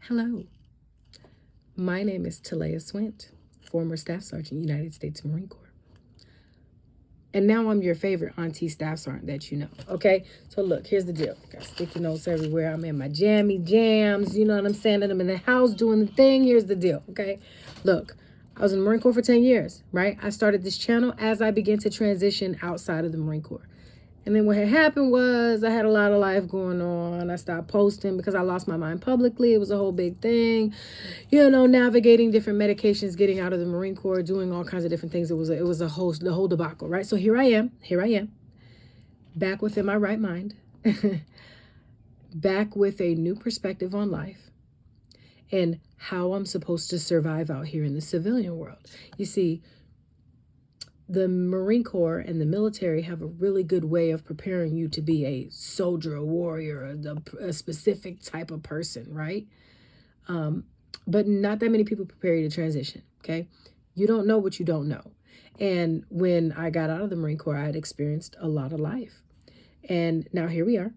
Hello, my name is Swint, former Staff Sergeant, United States Marine Corps. And now I'm your favorite Auntie Staff Sergeant that you know, okay? So look, here's the deal. Got sticky notes everywhere. I'm in my jammy jams, you know what I'm saying? And I'm in the house doing the thing. Here's the deal, okay? Look, I was in the Marine Corps for 10 years, right? I started this channel as I began to transition outside of the Marine Corps. And then what had happened was I had a lot of life going on. I stopped posting because I lost my mind publicly. It was a whole big thing, navigating different medications, getting out of the Marine Corps, doing all kinds of different things. It was the whole debacle, right? So here I am, back within my right mind, back with a new perspective on life and how I'm supposed to survive out here in the civilian world. You see, the Marine Corps and the military have a really good way of preparing you to be a soldier, a warrior, a specific type of person, right? But not that many people prepare you to transition, okay? You don't know what you don't know. And when I got out of the Marine Corps, I had experienced a lot of life. And now here we are.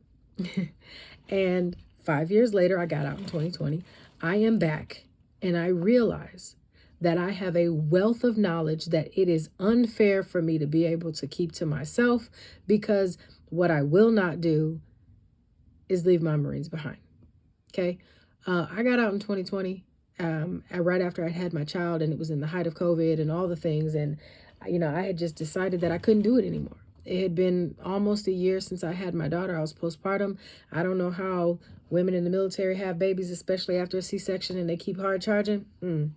And 5 years later, I got out in 2020. I am back, and I realize that I have a wealth of knowledge that it is unfair for me to be able to keep to myself, because what I will not do is leave my Marines behind. Okay. I got out in 2020, right after I had my child, and it was in the height of COVID and all the things. And, I had just decided that I couldn't do it anymore. It had been almost a year since I had my daughter. I was postpartum. I don't know how women in the military have babies, especially after a C-section, and they keep hard charging.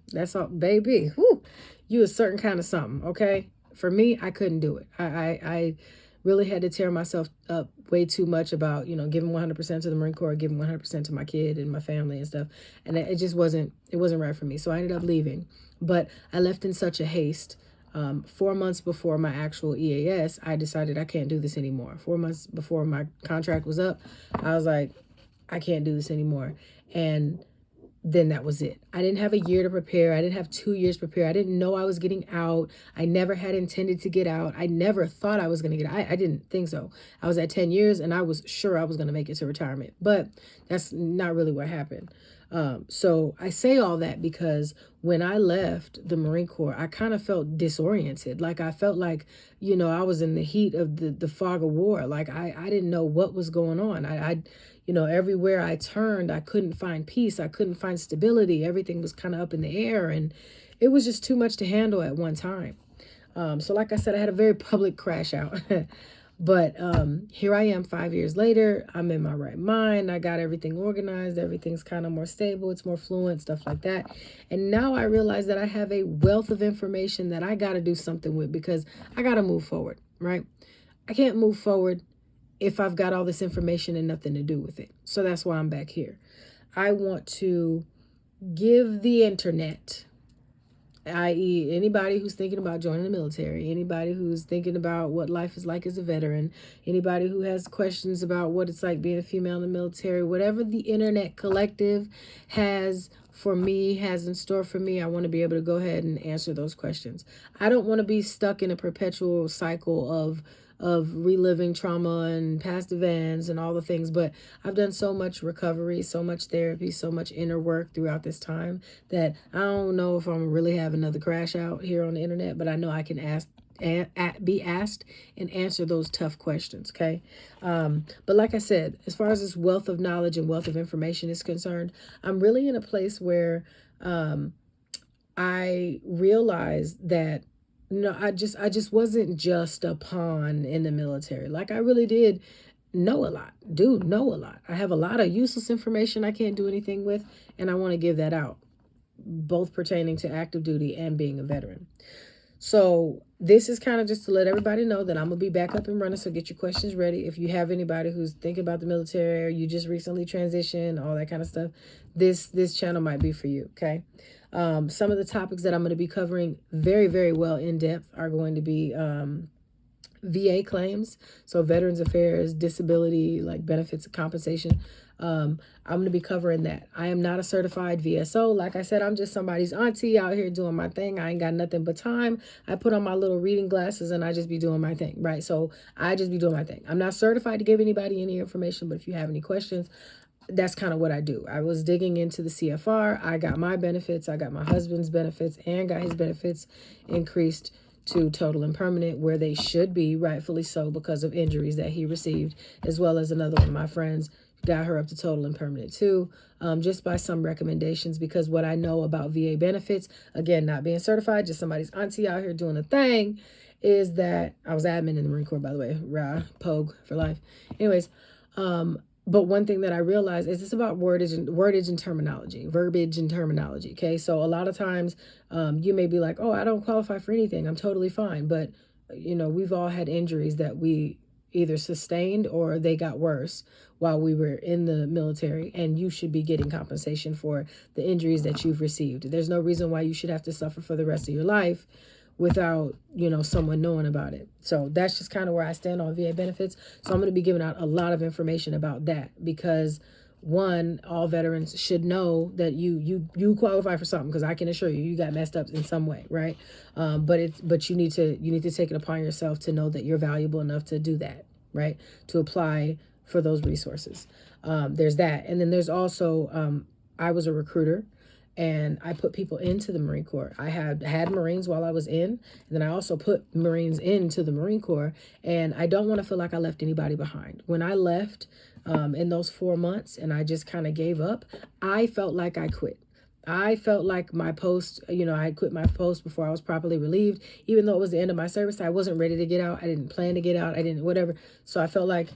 That's all, baby. Whew, you a certain kind of something, okay? For me, I couldn't do it. I really had to tear myself up way too much about, giving 100% to the Marine Corps, giving 100% to my kid and my family and stuff. And it just wasn't right for me. So I ended up leaving. But I left in such a haste. 4 months before my actual EAS, I decided I can't do this anymore. 4 months before my contract was up, I was like, I can't do this anymore. And then that was it. I didn't have a year to prepare. I didn't have 2 years to prepare. I didn't know I was getting out. I never had intended to get out. I never thought I was going to get out. I didn't think so. I was at 10 years and I was sure I was going to make it to retirement, but that's not really what happened. So I say all that because when I left the Marine Corps, I kind of felt disoriented. Like I felt like, I was in the heat of the fog of war. Like I didn't know what was going on. I everywhere I turned, I couldn't find peace. I couldn't find stability. Everything was kind of up in the air, and it was just too much to handle at one time. So like I said, I had a very public crash out. But here I am 5 years later. I'm in my right mind. I got everything organized. Everything's kind of more stable. It's more fluent, stuff like that. And now I realize that I have a wealth of information that I got to do something with, because I got to move forward, right? I can't move forward if I've got all this information and nothing to do with it. So that's why I'm back here. I want to give the internet, i.e. anybody who's thinking about joining the military, anybody who's thinking about what life is like as a veteran, anybody who has questions about what it's like being a female in the military, whatever the internet collective has in store for me, I want to be able to go ahead and answer those questions. I don't want to be stuck in a perpetual cycle of reliving trauma and past events and all the things. But I've done so much recovery, so much therapy, so much inner work throughout this time that I don't know if I'm gonna really have another crash out here on the internet, but I know I can be asked and answer those tough questions. Okay. But like I said, as far as this wealth of knowledge and wealth of information is concerned, I'm really in a place where, I realize that I just wasn't just a pawn in the military. Like I really did know a lot, know a lot. I have a lot of useless information I can't do anything with, and I want to give that out, both pertaining to active duty and being a veteran. So this is kind of just to let everybody know that I'm going to be back up and running. So get your questions ready. If you have anybody who's thinking about the military, or you just recently transitioned, all that kind of stuff, this channel might be for you. Okay. Some of the topics that I'm going to be covering very, very well in depth are going to be VA claims. So Veterans Affairs, disability, like benefits and compensation. I'm going to be covering that. I am not a certified VSO. Like I said, I'm just somebody's auntie out here doing my thing. I ain't got nothing but time. I put on my little reading glasses and I just be doing my thing, right? So I just be doing my thing. I'm not certified to give anybody any information, but if you have any questions, that's kind of what I do. I was digging into the CFR. I got my benefits. I got my husband's benefits and got his benefits increased to total and permanent, where they should be, rightfully so, because of injuries that he received, as well as another one of my friends got her up to total and permanent too, just by some recommendations, because what I know about VA benefits, again, not being certified, just somebody's auntie out here doing a thing, is that I was admin in the Marine Corps, by the way, Pogue for life. Anyways, but one thing that I realized is it's about wordage and terminology, verbiage and terminology. Okay. So a lot of times you may be like, oh, I don't qualify for anything, I'm totally fine. But, we've all had injuries that we either sustained or they got worse while we were in the military, and you should be getting compensation for the injuries that you've received. There's no reason why you should have to suffer for the rest of your life without, someone knowing about it. So that's just kind of where I stand on VA benefits. So I'm going to be giving out a lot of information about that, because one, all veterans should know that you qualify for something, because I can assure you got messed up in some way, right? But you need to take it upon yourself to know that you're valuable enough to do that, right? To apply for those resources. There's that. And then there's also, I was a recruiter, and I put people into the Marine Corps. I had Marines while I was in, and then I also put Marines into the Marine Corps. And I don't want to feel like I left anybody behind. When I left in those 4 months and I just kind of gave up, I felt like I quit. I felt like my post, I had quit my post before I was properly relieved. Even though it was the end of my service, I wasn't ready to get out. I didn't plan to get out. I didn't, whatever. So I felt like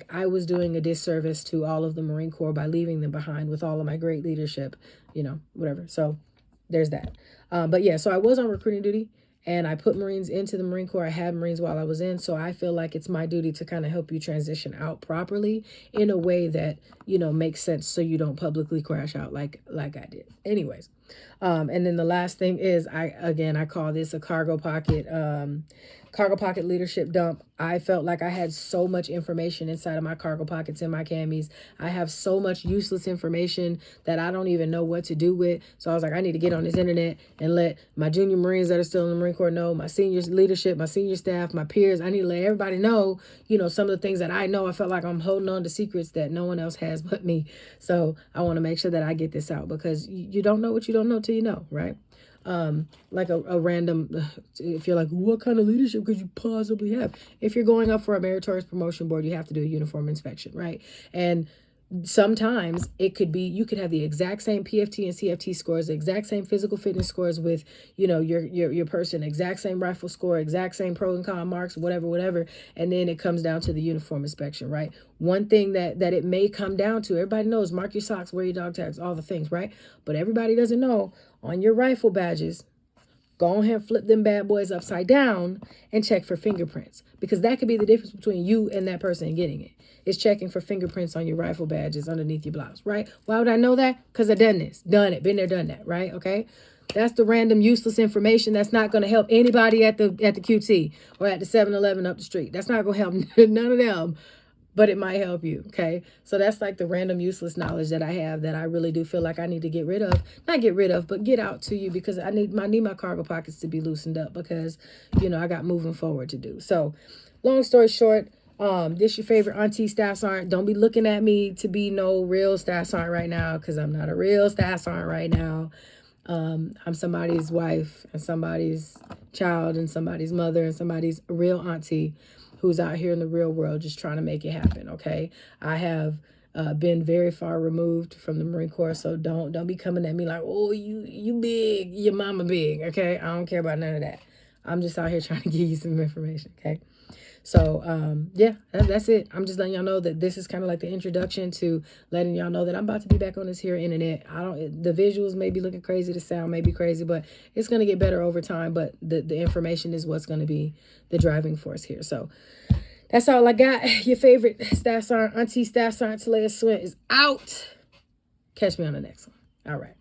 I was doing a disservice to all of the Marine Corps by leaving them behind with all of my great leadership, whatever. So there's that. But yeah, so I was on recruiting duty, and I put Marines into the Marine Corps. I had Marines while I was in. So I feel like it's my duty to kind of help you transition out properly in a way that, makes sense, so you don't publicly crash out like I did. Anyways. And then the last thing is, I call this a cargo pocket leadership dump. I felt like I had so much information inside of my cargo pockets in my camis. I have so much useless information that I don't even know what to do with. So I was like, I need to get on this internet and let my junior Marines that are still in the Marine Corps know, my senior leadership, my senior staff, my peers. I need to let everybody know, some of the things that I know. I felt like I'm holding on to secrets that no one else has but me. So I want to make sure that I get this out, because you don't know what you don't know till you know, right? Like a random, if you're like, what kind of leadership could you possibly have? If you're going up for a meritorious promotion board, you have to do a uniform inspection, right? And sometimes it could be, you could have the exact same PFT and CFT scores, the exact same physical fitness scores with, your person, exact same rifle score, exact same pro and con marks, whatever. And then it comes down to the uniform inspection, right? One thing that it may come down to, everybody knows, mark your socks, wear your dog tags, all the things, right? But everybody doesn't know, on your rifle badges, go ahead and flip them bad boys upside down and check for fingerprints, because that could be the difference between you and that person getting it. It's checking for fingerprints on your rifle badges underneath your blouse, right? Why would I know that? Because I've done it, been there, done that, right? Okay. That's the random useless information that's not going to help anybody at the QT or at the 7-Eleven up the street. That's not going to help none of them, but it might help you. Okay. So that's like the random useless knowledge that I have that I really do feel like I need to get rid of. Not get rid of, but get out to you, because I need my cargo pockets to be loosened up, because, I got moving forward to do. So long story short, this your favorite Auntie Staff Sergeant. Don't be looking at me to be no real Staff Sergeant right now, because I'm not a real Staff Sergeant right now. I'm somebody's wife and somebody's child and somebody's mother and somebody's real auntie who's out here in the real world just trying to make it happen, okay? I have been very far removed from the Marine Corps, so don't be coming at me like, oh, you big, your mama big, okay? I don't care about none of that. I'm just out here trying to give you some information, okay? So, yeah, that's it. I'm just letting y'all know that this is kind of like the introduction to letting y'all know that I'm about to be back on this here internet. The visuals may be looking crazy, the sound may be crazy, but it's going to get better over time. But the information is what's going to be the driving force here. So that's all I got. Your favorite Staff Sergeant, Auntie Staff Sergeant SSgt Swint is out. Catch me on the next one. All right.